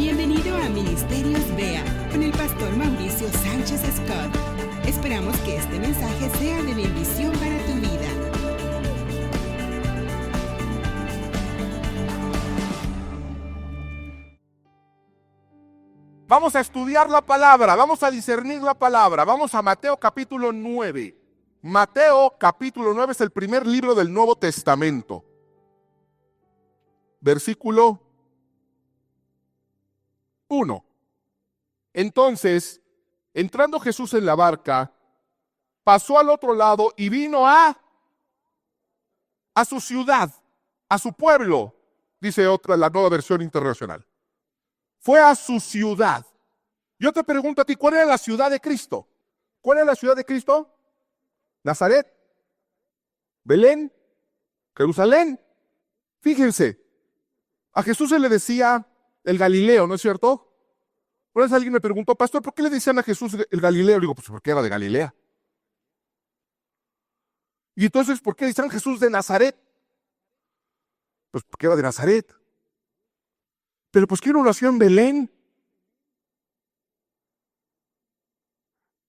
Bienvenido a Ministerios Vea con el pastor Mauricio Sánchez Scott. Esperamos que este mensaje sea de bendición para tu vida. Vamos a estudiar la palabra, vamos a discernir la palabra. Vamos a Mateo capítulo 9. Mateo capítulo 9 es el primer libro del Nuevo Testamento. Versículo 1. Entonces, entrando Jesús en la barca, pasó al otro lado y vino a su ciudad, a su pueblo, dice otra, la Nueva Versión Internacional. Fue a su ciudad. Yo te pregunto a ti, ¿cuál era la ciudad de Cristo? ¿Cuál era la ciudad de Cristo? Nazaret, Belén, Jerusalén. Fíjense, a Jesús se le decía el Galileo, ¿no es cierto? Una vez alguien me preguntó, pastor, ¿por qué le decían a Jesús el Galileo? Digo, pues porque era de Galilea. Y entonces, ¿por qué le decían Jesús de Nazaret? Pues porque era de Nazaret. Pero pues ¿quién no nació en Belén?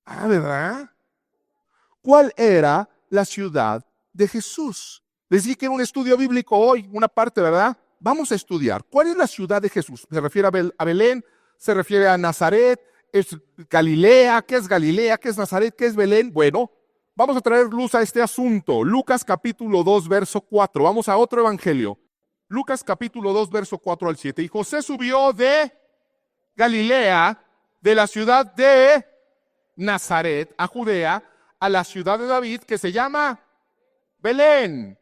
Ah, ¿verdad? ¿Cuál era la ciudad de Jesús? Les dije que era un estudio bíblico hoy, una parte, ¿verdad? Vamos a estudiar. ¿Cuál es la ciudad de Jesús? ¿Se refiere a Belén? ¿Se refiere a Nazaret? ¿Es Galilea? ¿Qué es Galilea? ¿Qué es Nazaret? ¿Qué es Belén? Bueno, vamos a traer luz a este asunto. Lucas capítulo 2, verso 4. Vamos a otro evangelio. Lucas capítulo 2, verso 4 al 7. Y José subió de Galilea, de la ciudad de Nazaret, a Judea, a la ciudad de David, que se llama Belén,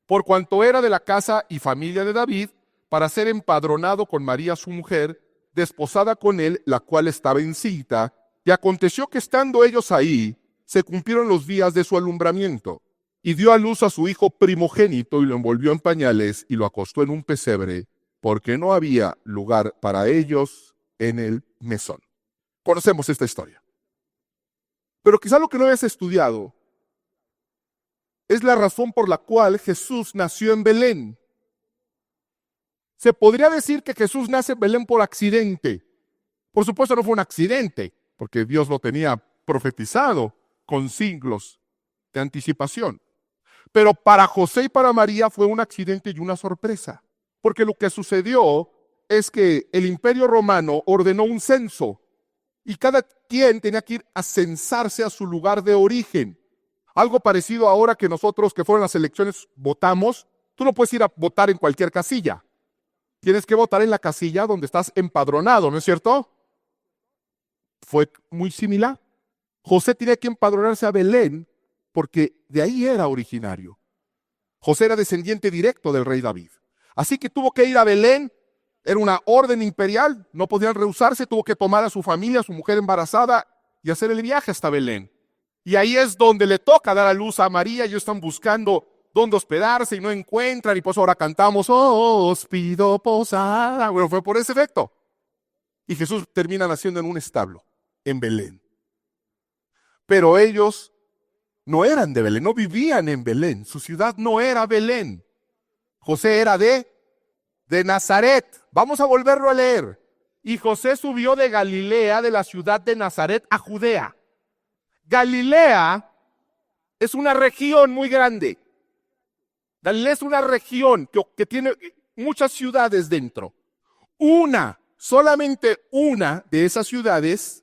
por cuanto era de la casa y familia de David, para ser empadronado con María su mujer, desposada con él, la cual estaba encinta. Y aconteció que estando ellos ahí, se cumplieron los días de su alumbramiento. Y dio a luz a su hijo primogénito y lo envolvió en pañales y lo acostó en un pesebre, porque no había lugar para ellos en el mesón. Conocemos esta historia. Pero quizá lo que no hayas estudiado es la razón por la cual Jesús nació en Belén. Se podría decir que Jesús nace en Belén por accidente. Por supuesto no fue un accidente, porque Dios lo tenía profetizado con siglos de anticipación. Pero para José y para María fue un accidente y una sorpresa, porque lo que sucedió es que el Imperio Romano ordenó un censo y cada quien tenía que ir a censarse a su lugar de origen. Algo parecido ahora que nosotros que fueron las elecciones votamos, tú no puedes ir a votar en cualquier casilla. Tienes que votar en la casilla donde estás empadronado, ¿no es cierto? Fue muy similar. José tenía que empadronarse a Belén porque de ahí era originario. José era descendiente directo del rey David. Así que tuvo que ir a Belén, era una orden imperial, no podían rehusarse, tuvo que tomar a su familia, a su mujer embarazada y hacer el viaje hasta Belén. Y ahí es donde le toca dar a luz a María, ellos están buscando dónde hospedarse y no encuentran, y pues ahora cantamos, oh, os pido posada. Bueno, fue por ese efecto. Y Jesús termina naciendo en un establo, en Belén. Pero ellos no eran de Belén, no vivían en Belén. Su ciudad no era Belén. José era de Nazaret. Vamos a volverlo a leer. Y José subió de Galilea, de la ciudad de Nazaret, a Judea. Galilea es una región muy grande. Galilea es una región que tiene muchas ciudades dentro. Solamente una de esas ciudades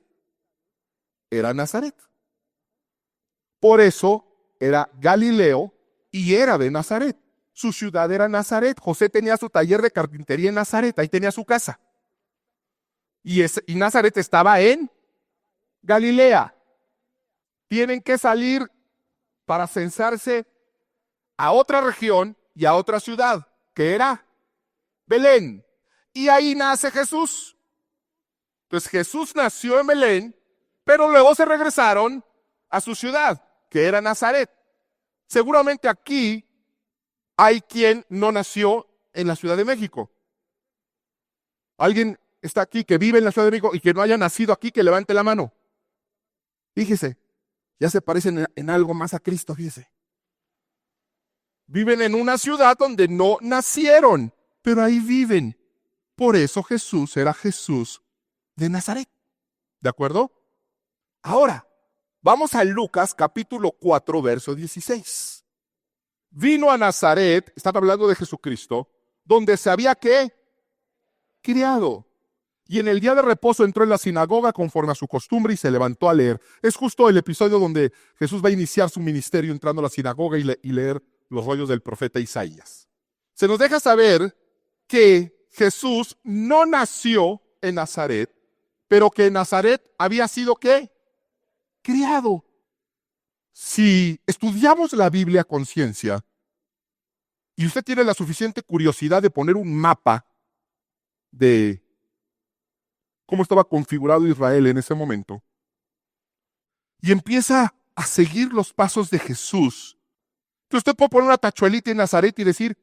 era Nazaret. Por eso era Galileo y era de Nazaret. Su ciudad era Nazaret. José tenía su taller de carpintería en Nazaret, ahí tenía su casa. Y Nazaret estaba en Galilea. Tienen que salir para censarse a otra región y a otra ciudad, que era Belén. Y ahí nace Jesús. Entonces Jesús nació en Belén, pero luego se regresaron a su ciudad, que era Nazaret. Seguramente aquí hay quien no nació en la Ciudad de México. ¿Alguien está aquí que vive en la Ciudad de México y que no haya nacido aquí? Que levante la mano. Fíjese, ya se parecen en algo más a Cristo, fíjese. Viven en una ciudad donde no nacieron, pero ahí viven. Por eso Jesús era Jesús de Nazaret. ¿De acuerdo? Ahora, vamos a Lucas capítulo 4, verso 16. Vino a Nazaret, están hablando de Jesucristo, donde se había ¿qué? Criado. Y en el día de reposo entró en la sinagoga conforme a su costumbre y se levantó a leer. Es justo el episodio donde Jesús va a iniciar su ministerio entrando a la sinagoga y leer los rollos del profeta Isaías. Se nos deja saber que Jesús no nació en Nazaret, pero que en Nazaret había sido ¿qué? Criado. Si estudiamos la Biblia con ciencia y usted tiene la suficiente curiosidad de poner un mapa de cómo estaba configurado Israel en ese momento, y empieza a seguir los pasos de Jesús, entonces usted puede poner una tachuelita en Nazaret y decir,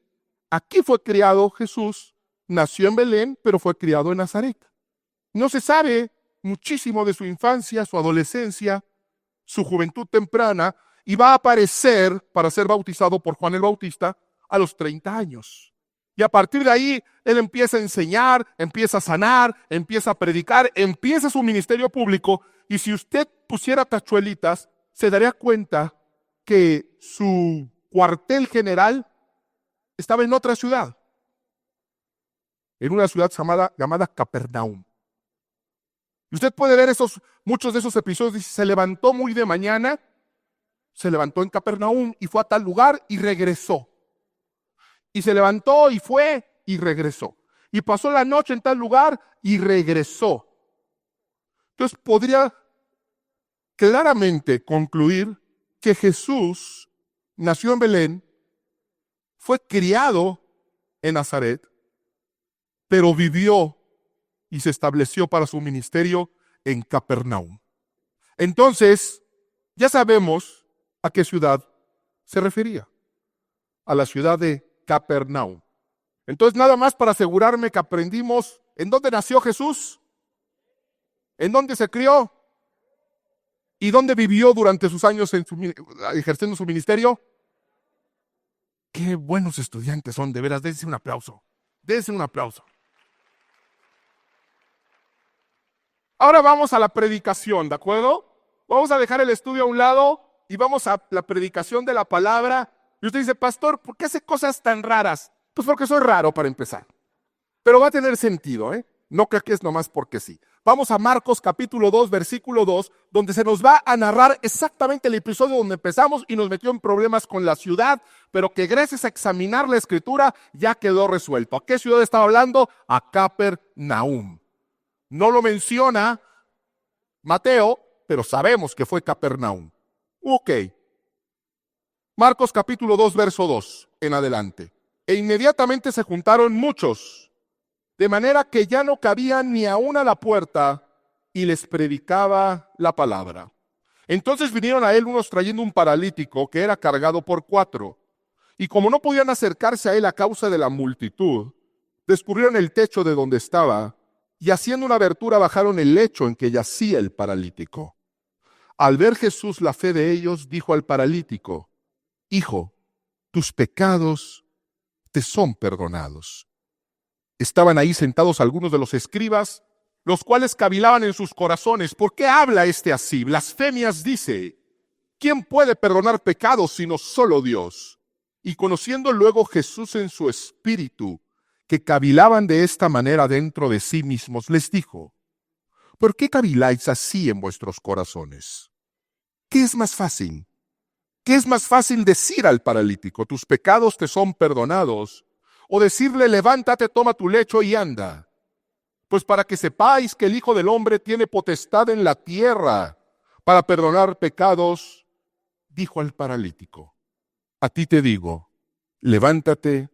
aquí fue criado Jesús, nació en Belén, pero fue criado en Nazaret. No se sabe muchísimo de su infancia, su adolescencia, su juventud temprana, y va a aparecer para ser bautizado por Juan el Bautista a los 30 años. Y a partir de ahí, él empieza a enseñar, empieza a sanar, empieza a predicar, empieza su ministerio público, y si usted pusiera tachuelitas, se daría cuenta que su cuartel general estaba en otra ciudad, en una ciudad llamada Capernaum. Y usted puede ver muchos de esos episodios. Dice, se levantó muy de mañana, se levantó en Capernaum y fue a tal lugar y regresó. Y se levantó y fue y regresó. Y pasó la noche en tal lugar y regresó. Entonces podría claramente concluir que Jesús nació en Belén, fue criado en Nazaret, pero vivió y se estableció para su ministerio en Capernaum. Entonces, ya sabemos a qué ciudad se refería. A la ciudad de Capernaum. Entonces, nada más para asegurarme que aprendimos en dónde nació Jesús, en dónde se crió y dónde vivió durante sus años ejerciendo su ministerio. Qué buenos estudiantes son, de veras, dense un aplauso. Dense un aplauso. Ahora vamos a la predicación, ¿de acuerdo? Vamos a dejar el estudio a un lado y vamos a la predicación de la palabra. Y usted dice, pastor, ¿por qué hace cosas tan raras? Pues porque soy raro para empezar. Pero va a tener sentido, ¿eh? No creo que es nomás porque sí. Vamos a Marcos capítulo 2, versículo 2, donde se nos va a narrar exactamente el episodio donde empezamos y nos metió en problemas con la ciudad, pero que gracias a examinar la escritura ya quedó resuelto. ¿A qué ciudad estaba hablando? A Capernaum. No lo menciona Mateo, pero sabemos que fue Capernaum. Ok. Marcos capítulo 2, verso 2 en adelante. E inmediatamente se juntaron muchos, de manera que ya no cabían ni aún a la puerta, y les predicaba la palabra. Entonces vinieron a él unos trayendo un paralítico que era cargado por 4. Y como no podían acercarse a él a causa de la multitud, descubrieron el techo de donde estaba, y haciendo una abertura bajaron el lecho en que yacía el paralítico. Al ver Jesús la fe de ellos, dijo al paralítico, Hijo, tus pecados te son perdonados. Estaban ahí sentados algunos de los escribas, los cuales cavilaban en sus corazones. ¿Por qué habla este así? Blasfemias dice. ¿Quién puede perdonar pecados sino solo Dios? Y conociendo luego Jesús en su espíritu, que cavilaban de esta manera dentro de sí mismos, les dijo, ¿por qué caviláis así en vuestros corazones? ¿Qué es más fácil? ¿Qué es más fácil decir al paralítico, tus pecados te son perdonados? O decirle, levántate, toma tu lecho y anda. Pues para que sepáis que el Hijo del Hombre tiene potestad en la tierra para perdonar pecados, dijo al paralítico, a ti te digo, levántate,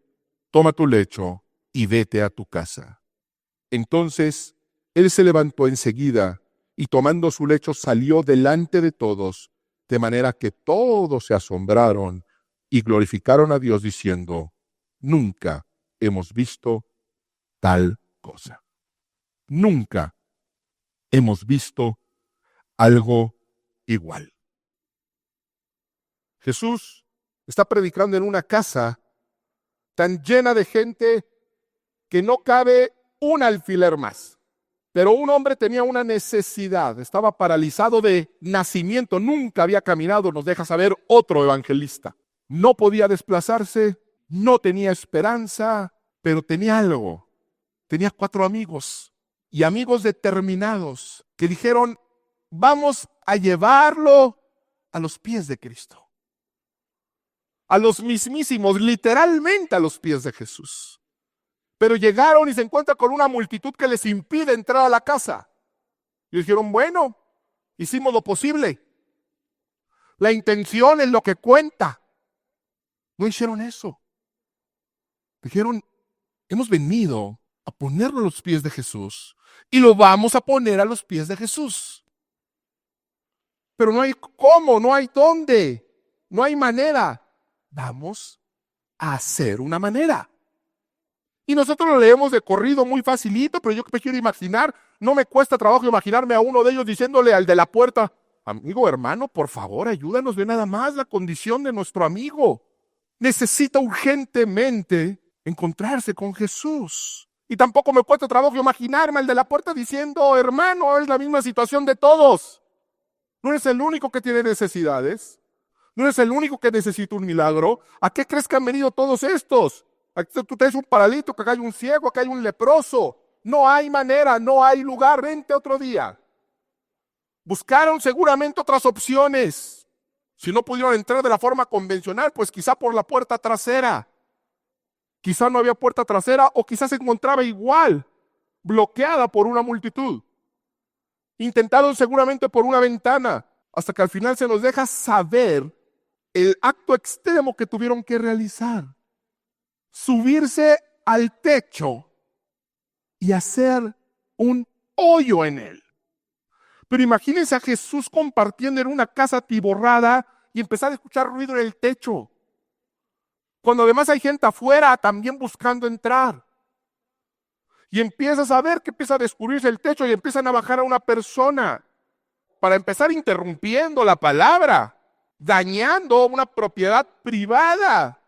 toma tu lecho y vete a tu casa. Entonces él se levantó enseguida y tomando su lecho salió delante de todos, de manera que todos se asombraron y glorificaron a Dios diciendo, nunca hemos visto tal cosa. Nunca hemos visto algo igual. Jesús está predicando en una casa tan llena de gente que no cabe un alfiler más. Pero un hombre tenía una necesidad, estaba paralizado de nacimiento, nunca había caminado, nos deja saber otro evangelista. No podía desplazarse, no tenía esperanza, pero tenía algo. Tenía 4 amigos y amigos determinados que dijeron, vamos a llevarlo a los pies de Cristo. A los mismísimos, literalmente a los pies de Jesús. Pero llegaron y se encuentran con una multitud que les impide entrar a la casa. Y dijeron, bueno, hicimos lo posible. La intención es lo que cuenta. No hicieron eso. Dijeron, hemos venido a ponerlo a los pies de Jesús y lo vamos a poner a los pies de Jesús. Pero no hay cómo, no hay dónde, no hay manera. Vamos a hacer una manera. Y nosotros lo leemos de corrido muy facilito, pero yo me quiero imaginar, no me cuesta trabajo imaginarme a uno de ellos diciéndole al de la puerta, amigo, hermano, por favor, ayúdanos, ve nada más la condición de nuestro amigo. Necesita urgentemente encontrarse con Jesús. Y tampoco me cuesta trabajo imaginarme al de la puerta diciendo, hermano, es la misma situación de todos. No eres el único que tiene necesidades. No eres el único que necesita un milagro. ¿A qué crees que han venido todos estos? Aquí tú tienes un paralítico, acá hay un ciego, acá hay un leproso. No hay manera, no hay lugar, vente otro día. Buscaron seguramente otras opciones. Si no pudieron entrar de la forma convencional, pues quizá por la puerta trasera. Quizá no había puerta trasera o quizás se encontraba igual, bloqueada por una multitud. Intentaron seguramente por una ventana, hasta que al final se nos deja saber el acto extremo que tuvieron que realizar. Subirse al techo y hacer un hoyo en él. Pero imagínense a Jesús compartiendo en una casa atiborrada y empezar a escuchar ruido en el techo. Cuando además hay gente afuera también buscando entrar. Y empiezas a ver que empieza a descubrirse el techo y empiezan a bajar a una persona para empezar interrumpiendo la palabra, dañando una propiedad privada.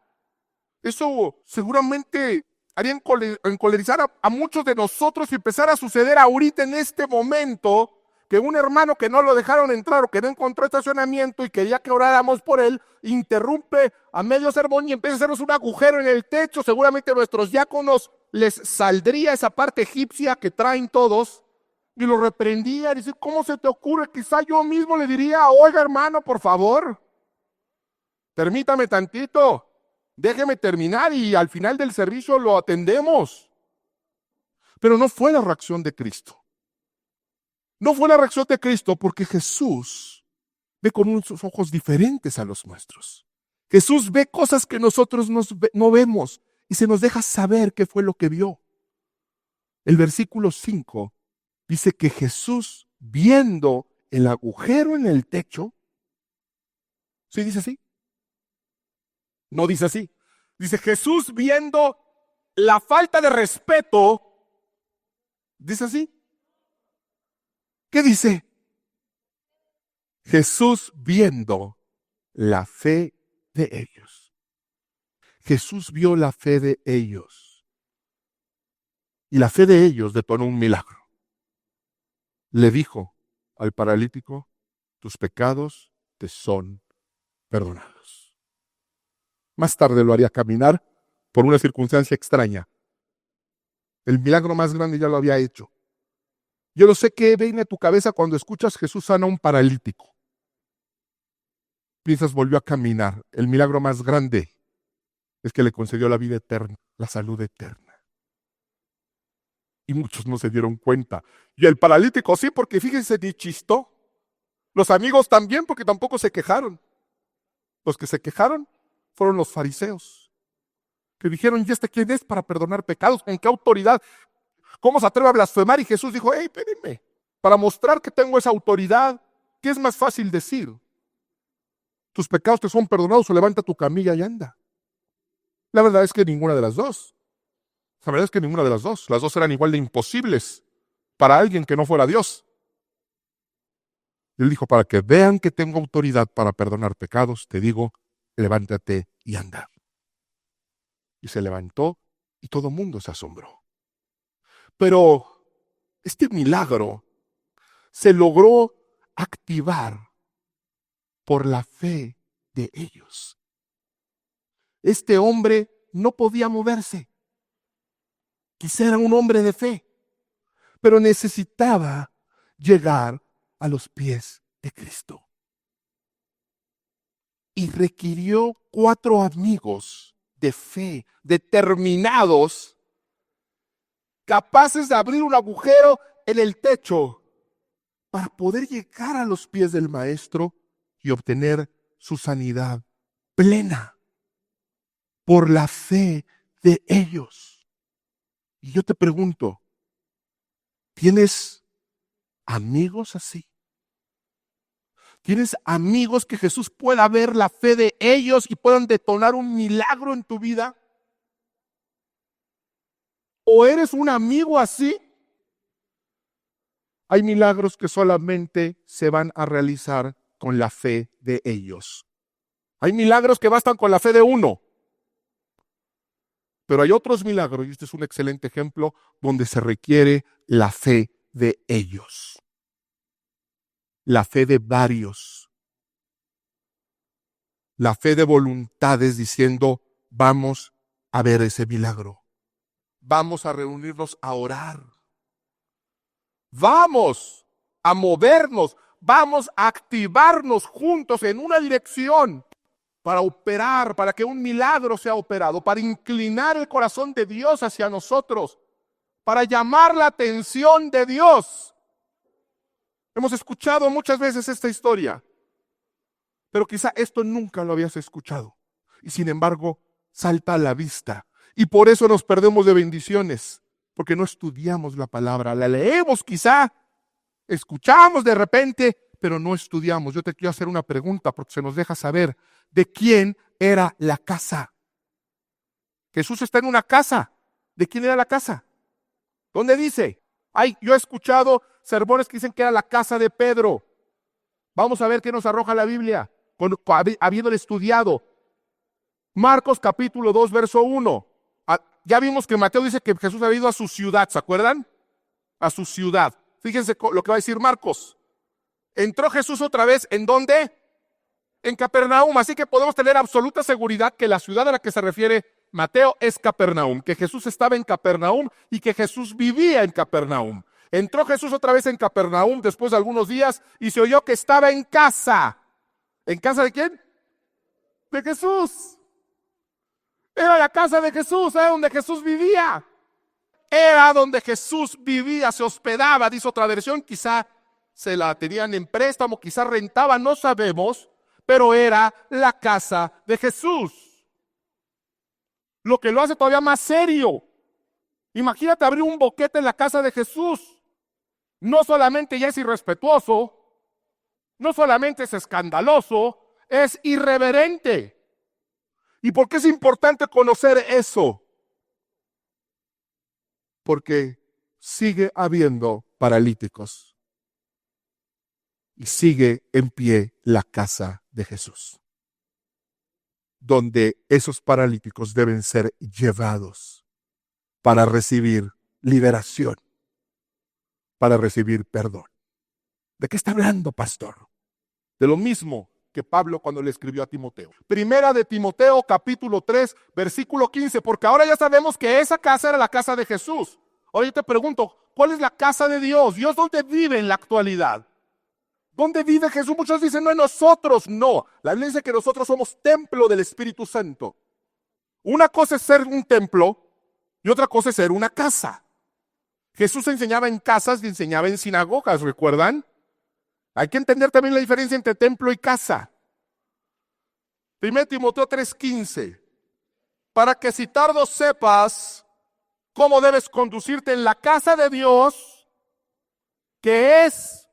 Eso seguramente haría encolerizar a muchos de nosotros y empezar a suceder ahorita en este momento que un hermano que no lo dejaron entrar o que no encontró estacionamiento y quería que oráramos por él, interrumpe a medio sermón y empieza a hacernos un agujero en el techo. Seguramente a nuestros diáconos les saldría esa parte egipcia que traen todos y lo reprendía y dice, ¿cómo se te ocurre? Quizá yo mismo le diría, oiga hermano, por favor, permítame tantito. Déjeme terminar y al final del servicio lo atendemos. Pero no fue la reacción de Cristo. No fue la reacción de Cristo porque Jesús ve con unos ojos diferentes a los nuestros. Jesús ve cosas que nosotros no vemos y se nos deja saber qué fue lo que vio. El versículo 5 dice que Jesús, viendo el agujero en el techo, ¿sí dice así? No dice así. Dice Jesús viendo la falta de respeto. ¿Dice así? ¿Qué dice? Jesús viendo la fe de ellos. Jesús vio la fe de ellos. Y la fe de ellos detonó un milagro. Le dijo al paralítico, tus pecados te son perdonados. Más tarde lo haría caminar por una circunstancia extraña. El milagro más grande ya lo había hecho. Yo no sé qué viene a tu cabeza cuando escuchas Jesús sana a un paralítico. Piensas, volvió a caminar. El milagro más grande es que le concedió la vida eterna, la salud eterna. Y muchos no se dieron cuenta. Y el paralítico sí, porque fíjense, ni chistó. Los amigos también, porque tampoco se quejaron. Los que se quejaron fueron los fariseos, que dijeron, ¿y este quién es para perdonar pecados? ¿Con qué autoridad? ¿Cómo se atreve a blasfemar? Y Jesús dijo, hey, espérenme, para mostrar que tengo esa autoridad, ¿qué es más fácil decir? Tus pecados te son perdonados o levanta tu camilla y anda. La verdad es que ninguna de las dos. La verdad es que ninguna de las dos. Las dos eran igual de imposibles para alguien que no fuera Dios. Él dijo, para que vean que tengo autoridad para perdonar pecados, te digo, levántate y anda. Y se levantó y todo el mundo se asombró. Pero este milagro se logró activar por la fe de ellos. Este hombre no podía moverse. Quizá era un hombre de fe, pero necesitaba llegar a los pies de Cristo. Y requirió 4 amigos de fe, determinados, capaces de abrir un agujero en el techo para poder llegar a los pies del Maestro y obtener su sanidad plena por la fe de ellos. Y yo te pregunto, ¿tienes amigos así? ¿Tienes amigos que Jesús pueda ver la fe de ellos y puedan detonar un milagro en tu vida? ¿O eres un amigo así? Hay milagros que solamente se van a realizar con la fe de ellos. Hay milagros que bastan con la fe de uno. Pero hay otros milagros, y este es un excelente ejemplo, donde se requiere la fe de ellos. La fe de varios. La fe de voluntades diciendo, vamos a ver ese milagro. Vamos a reunirnos a orar. Vamos a movernos. Vamos a activarnos juntos en una dirección para operar, para que un milagro sea operado, para inclinar el corazón de Dios hacia nosotros, para llamar la atención de Dios. Hemos escuchado muchas veces esta historia, pero quizá esto nunca lo habías escuchado. Y sin embargo, salta a la vista. Y por eso nos perdemos de bendiciones, porque no estudiamos la palabra. La leemos quizá, escuchamos de repente, pero no estudiamos. Yo te quiero hacer una pregunta porque se nos deja saber de quién era la casa. Jesús está en una casa. ¿De quién era la casa? ¿Dónde dice? Yo he escuchado sermones que dicen que era la casa de Pedro. Vamos a ver qué nos arroja la Biblia, habiéndole estudiado. Marcos capítulo 2, verso 1. Ya vimos que Mateo dice que Jesús había ido a su ciudad, ¿se acuerdan? A su ciudad. Fíjense lo que va a decir Marcos. Entró Jesús otra vez, ¿en dónde? En Capernaum. Así que podemos tener absoluta seguridad que la ciudad a la que se refiere Mateo es Capernaum, que Jesús estaba en Capernaum y que Jesús vivía en Capernaum. Entró Jesús otra vez en Capernaum después de algunos días y se oyó que estaba en casa. ¿En casa de quién? De Jesús. Era la casa de Jesús, era donde Jesús vivía. Era donde Jesús vivía, se hospedaba, dice otra versión, quizá se la tenían en préstamo, quizá rentaban, no sabemos, pero era la casa de Jesús. Lo que lo hace todavía más serio. Imagínate abrir un boquete en la casa de Jesús. No solamente ya es irrespetuoso, no solamente es escandaloso, es irreverente. ¿Y por qué es importante conocer eso? Porque sigue habiendo paralíticos y sigue en pie la casa de Jesús, donde esos paralíticos deben ser llevados para recibir liberación, para recibir perdón. ¿De qué está hablando, pastor? De lo mismo que Pablo cuando le escribió a Timoteo. Primera de Timoteo, capítulo 3, versículo 15, porque ahora ya sabemos que esa casa era la casa de Jesús. Ahora yo te pregunto, ¿cuál es la casa de Dios? ¿Dios dónde vive en la actualidad? ¿Dónde vive Jesús? Muchos dicen, no en nosotros. No, la Biblia dice que nosotros somos templo del Espíritu Santo. Una cosa es ser un templo y otra cosa es ser una casa. Jesús enseñaba en casas y enseñaba en sinagogas, ¿recuerdan? Hay que entender también la diferencia entre templo y casa. 1 Timoteo 3:15. Para que si tardo sepas cómo debes conducirte en la casa de Dios, que es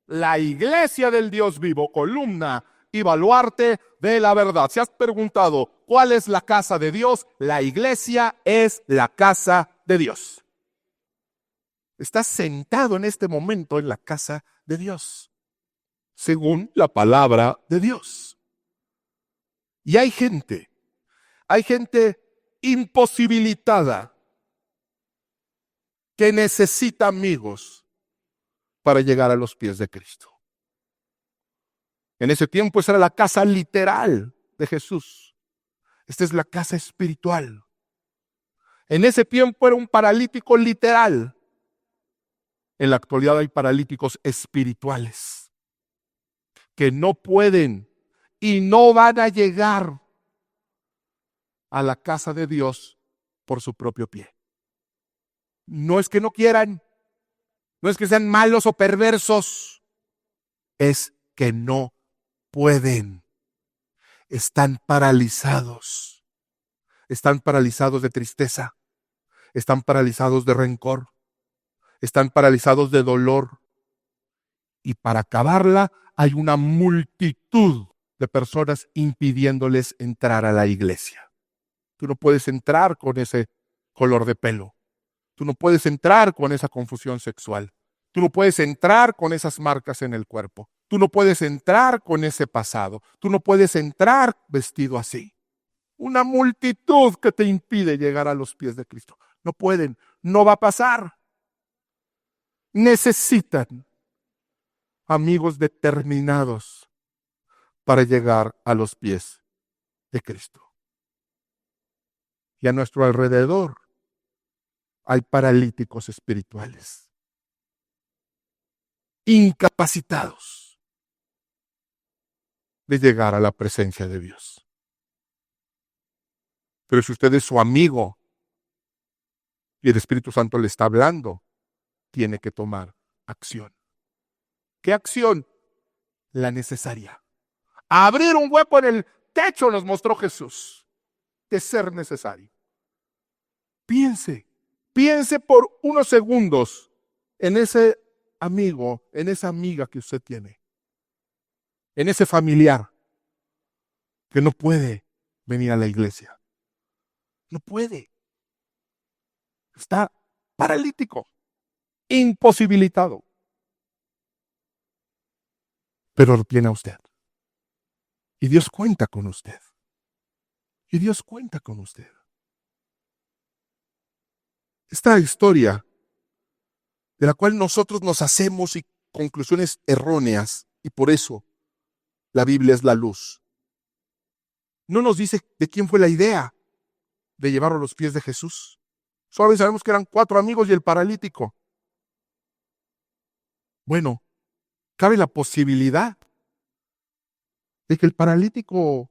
la iglesia del Dios vivo, columna y baluarte de la verdad. Si has preguntado cuál es la casa de Dios, la iglesia es la casa de Dios. Estás sentado en este momento en la casa de Dios, según la palabra de Dios. Y hay gente imposibilitada que necesita amigos para llegar a los pies de Cristo. En ese tiempo esa era la casa literal de Jesús. Esta es la casa espiritual. En ese tiempo era un paralítico literal. En la actualidad hay paralíticos espirituales que no pueden y no van a llegar a la casa de Dios por su propio pie. No es que no quieran, no es que sean malos o perversos, es que no pueden. Están paralizados. Están paralizados de tristeza. Están paralizados de rencor. Están paralizados de dolor. Y para acabarla, hay una multitud de personas impidiéndoles entrar a la iglesia. Tú no puedes entrar con ese color de pelo. Tú no puedes entrar con esa confusión sexual. Tú no puedes entrar con esas marcas en el cuerpo. Tú no puedes entrar con ese pasado. Tú no puedes entrar vestido así. Una multitud que te impide llegar a los pies de Cristo. No pueden, no va a pasar. Necesitan amigos determinados para llegar a los pies de Cristo. Y a nuestro alrededor hay paralíticos espirituales, incapacitados de llegar a la presencia de Dios. Pero si usted es su amigo y el Espíritu Santo le está hablando, tiene que tomar acción. ¿Qué acción? La necesaria. Abrir un hueco en el techo nos mostró Jesús, de ser necesario. Piense por unos segundos en ese amigo, en esa amiga que usted tiene, en ese familiar que no puede venir a la iglesia. No puede. Está paralítico, imposibilitado. Pero lo tiene a usted. Y Dios cuenta con usted. Y Dios cuenta con usted. Esta historia, de la cual nosotros nos hacemos conclusiones erróneas, y por eso la Biblia es la luz, no nos dice de quién fue la idea de llevarlo a los pies de Jesús. Solo sabemos que eran 4 amigos y el paralítico. Bueno, cabe la posibilidad de que el paralítico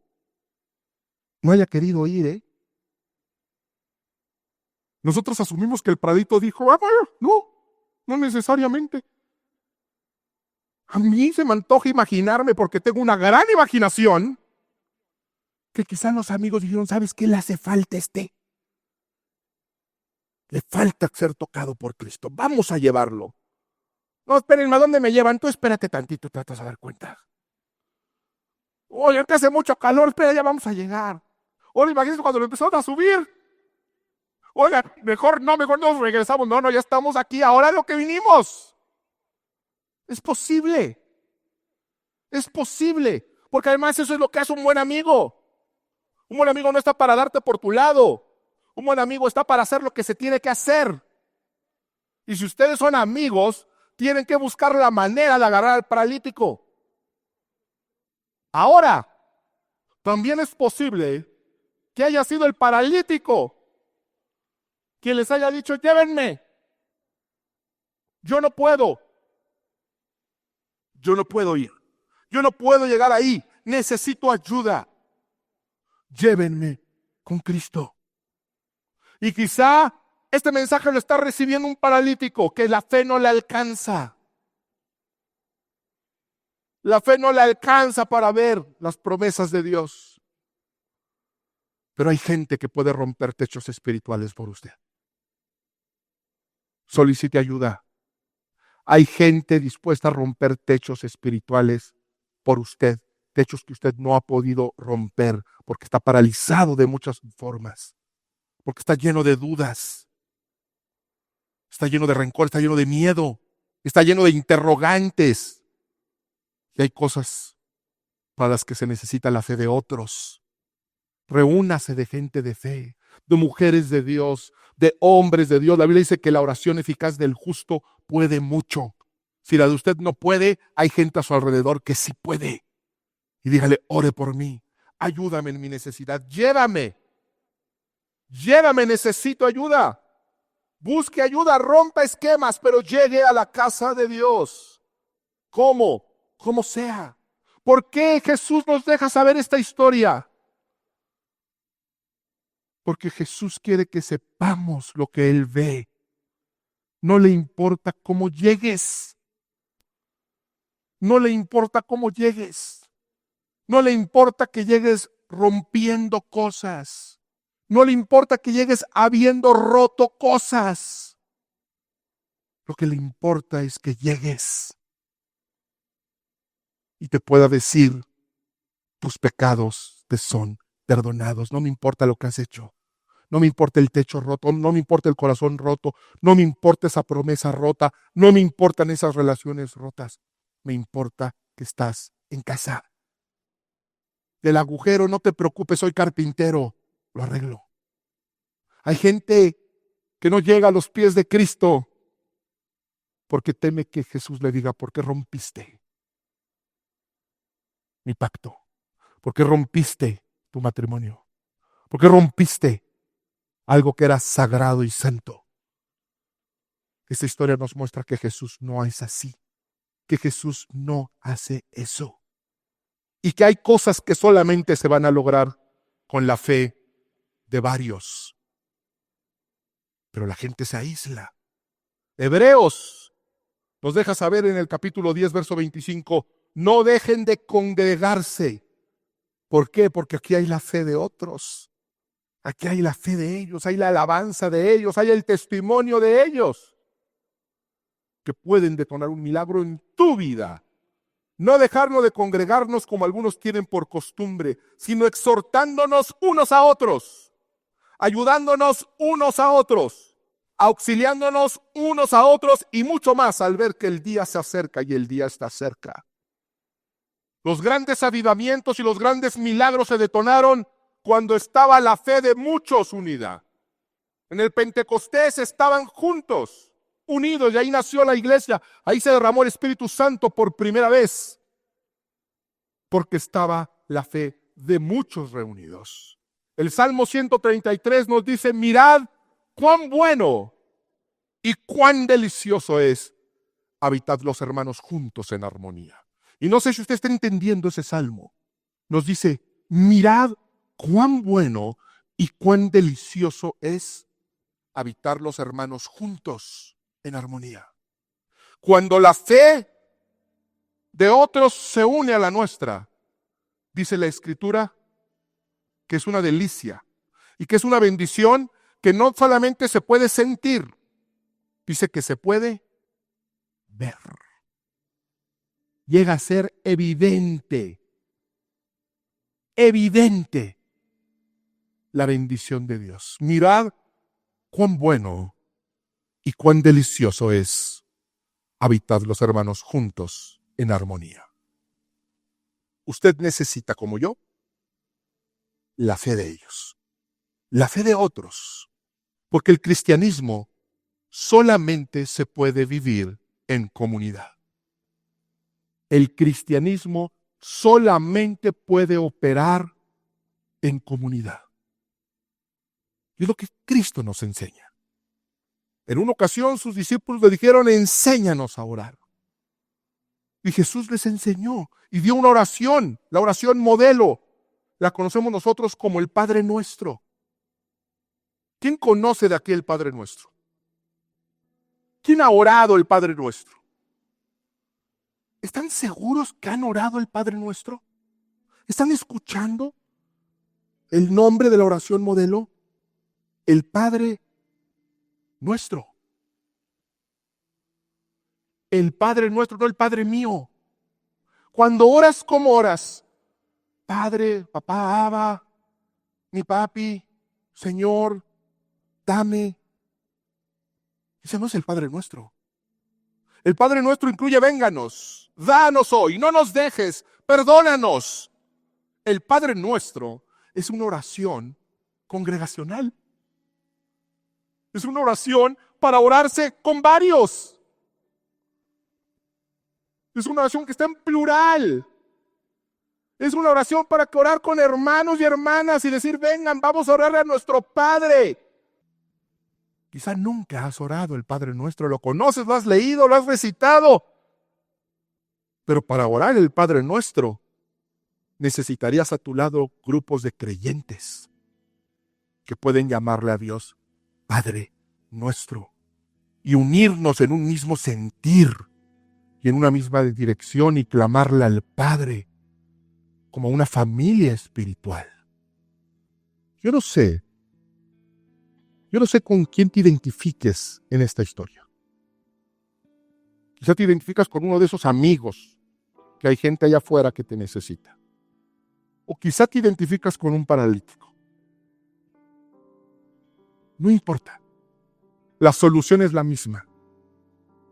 no haya querido ir, Nosotros asumimos que el paradito dijo, no necesariamente. A mí se me antoja imaginarme, porque tengo una gran imaginación, que quizás los amigos dijeron, ¿sabes qué le hace falta a este? Le falta ser tocado por Cristo. Vamos a llevarlo. No, espérenme, ¿a dónde me llevan? Tú espérate tantito, tratas a dar cuenta. Oye, acá hace mucho calor, espera, ya vamos a llegar. Ahora imagínense cuando lo empezaron a subir. Oiga, mejor nos regresamos. No, ya estamos aquí, ahora es lo que vinimos. Es posible. Es posible. Porque además eso es lo que hace un buen amigo. Un buen amigo no está para darte por tu lado. Un buen amigo está para hacer lo que se tiene que hacer. Y si ustedes son amigos, tienen que buscar la manera de agarrar al paralítico. Ahora, también es posible que haya sido el paralítico quien les haya dicho, llévenme. Yo no puedo ir. Yo no puedo llegar ahí. Necesito ayuda. Llévenme con Cristo. Y quizá este mensaje lo está recibiendo un paralítico que la fe no le alcanza. La fe no le alcanza para ver las promesas de Dios. Pero hay gente que puede romper techos espirituales por usted. Solicite ayuda. Hay gente dispuesta a romper techos espirituales por usted. Techos que usted no ha podido romper porque está paralizado de muchas formas. Porque está lleno de dudas. Está lleno de rencor, está lleno de miedo. Está lleno de interrogantes. Y hay cosas para las que se necesita la fe de otros. Reúnase de gente de fe. de mujeres de Dios, de hombres de Dios. La Biblia dice que la oración eficaz del justo puede mucho. Si la de usted no puede, hay gente a su alrededor que sí puede. Y dígale, ore por mí, ayúdame en mi necesidad, llévame, necesito ayuda. Busque ayuda, rompa esquemas, pero llegue a la casa de Dios. ¿Cómo? Como sea. ¿Por qué Jesús nos deja saber esta historia? Porque Jesús quiere que sepamos lo que Él ve. No le importa cómo llegues. No le importa cómo llegues. No le importa que llegues rompiendo cosas. No le importa que llegues habiendo roto cosas. Lo que le importa es que llegues y te pueda decir, tus pecados te son perdonados. No me importa lo que has hecho. No me importa el techo roto, no me importa el corazón roto, no me importa esa promesa rota, no me importan esas relaciones rotas. Me importa que estás en casa. Del agujero, no te preocupes, soy carpintero, lo arreglo. Hay gente que no llega a los pies de Cristo porque teme que Jesús le diga, ¿por qué rompiste mi pacto? ¿Por qué rompiste tu matrimonio? ¿Por qué rompiste algo que era sagrado y santo? Esta historia nos muestra que Jesús no es así, que Jesús no hace eso. Y que hay cosas que solamente se van a lograr con la fe de varios. Pero la gente se aísla. Hebreos nos deja saber en el capítulo 10, verso 25, no dejen de congregarse. ¿Por qué? Porque aquí hay la fe de otros. Aquí hay la fe de ellos, hay la alabanza de ellos, hay el testimonio de ellos que pueden detonar un milagro en tu vida. No dejarnos de congregarnos como algunos tienen por costumbre, sino exhortándonos unos a otros, ayudándonos unos a otros, auxiliándonos unos a otros y mucho más al ver que el día se acerca y el día está cerca. Los grandes avivamientos y los grandes milagros se detonaron cuando estaba la fe de muchos unida. En el Pentecostés estaban juntos, unidos, y ahí nació la iglesia. Ahí se derramó el Espíritu Santo por primera vez, porque estaba la fe de muchos reunidos. El Salmo 133 nos dice, mirad cuán bueno y cuán delicioso es habitar los hermanos juntos en armonía. Y no sé si usted está entendiendo ese salmo. Nos dice, mirad cuán bueno y cuán delicioso es habitar los hermanos juntos en armonía. Cuando la fe de otros se une a la nuestra, dice la Escritura que es una delicia y que es una bendición que no solamente se puede sentir, dice que se puede ver. Llega a ser evidente la bendición de Dios. Mirad cuán bueno y cuán delicioso es habitar los hermanos juntos en armonía. Usted necesita, como yo, la fe de ellos, la fe de otros, porque el cristianismo solamente se puede vivir en comunidad. El cristianismo solamente puede operar en comunidad. Y es lo que Cristo nos enseña. En una ocasión sus discípulos le dijeron, enséñanos a orar. Y Jesús les enseñó y dio una oración, la oración modelo. La conocemos nosotros como el Padre Nuestro. ¿Quién conoce de aquí el Padre Nuestro? ¿Quién ha orado el Padre Nuestro? ¿Están seguros que han orado el Padre Nuestro? ¿Están escuchando el nombre de la oración modelo? El Padre Nuestro. El Padre Nuestro, no el Padre mío. Cuando oras, ¿cómo oras? Padre, papá, Abba, mi papi, Señor, dame. Ese no es el Padre Nuestro. El Padre Nuestro incluye, vénganos, danos hoy, no nos dejes, perdónanos. El Padre Nuestro es una oración congregacional. Es una oración para orarse con varios. Es una oración que está en plural. Es una oración para orar con hermanos y hermanas y decir, vengan, vamos a orarle a nuestro Padre. Quizá nunca has orado el Padre Nuestro, lo conoces, lo has leído, lo has recitado. Pero para orar el Padre Nuestro, necesitarías a tu lado grupos de creyentes que pueden llamarle a Dios Padre Nuestro y unirnos en un mismo sentir y en una misma dirección y clamarle al Padre como una familia espiritual. Yo no sé con quién te identifiques en esta historia. Quizá te identificas con uno de esos amigos que hay gente allá afuera que te necesita. O quizá te identificas con un paralítico. No importa. La solución es la misma.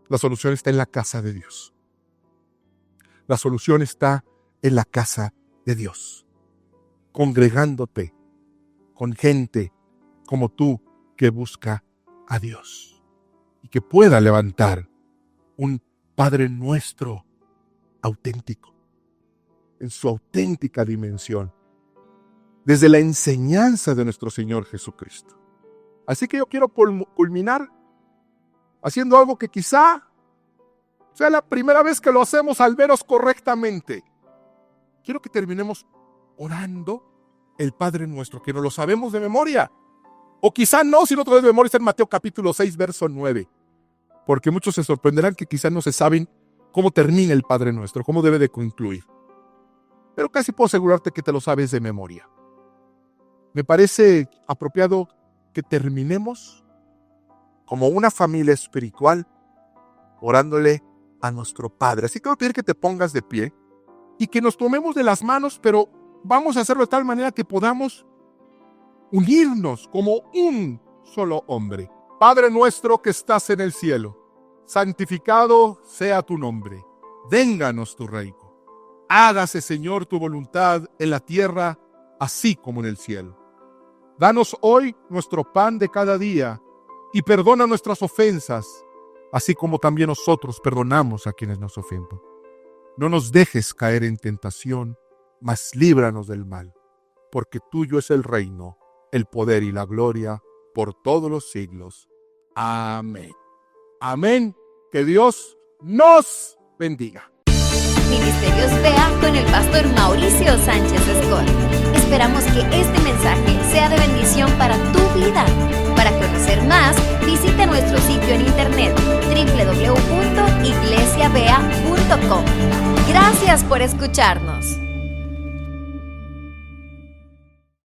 La solución está en la casa de Dios. La solución está en la casa de Dios. Congregándote con gente como tú que busca a Dios. Y que pueda levantar un Padre Nuestro auténtico. En su auténtica dimensión. Desde la enseñanza de nuestro Señor Jesucristo. Así que yo quiero culminar haciendo algo que quizá sea la primera vez que lo hacemos al menos correctamente. Quiero que terminemos orando el Padre Nuestro, que no lo sabemos de memoria. O quizá no, si no lo de memoria, está en Mateo capítulo 6, verso 9. Porque muchos se sorprenderán que quizá no se saben cómo termina el Padre Nuestro, cómo debe de concluir. Pero casi puedo asegurarte que te lo sabes de memoria. Me parece apropiado que terminemos como una familia espiritual orándole a nuestro Padre. Así que voy a pedir que te pongas de pie y que nos tomemos de las manos, pero vamos a hacerlo de tal manera que podamos unirnos como un solo hombre. Padre nuestro que estás en el cielo, santificado sea tu nombre. Vénganos tu reino. Hágase, Señor, tu voluntad en la tierra, así como en el cielo. Danos hoy nuestro pan de cada día y perdona nuestras ofensas, así como también nosotros perdonamos a quienes nos ofenden. No nos dejes caer en tentación, mas líbranos del mal, porque tuyo es el reino, el poder y la gloria por todos los siglos. Amén. Amén. Que Dios nos bendiga. Ministerios Vea con el pastor Mauricio Sánchez Escort. Esperamos que este mensaje sea de bendición para tu vida. Para conocer más, visita nuestro sitio en internet www.iglesiavea.com. Gracias por escucharnos.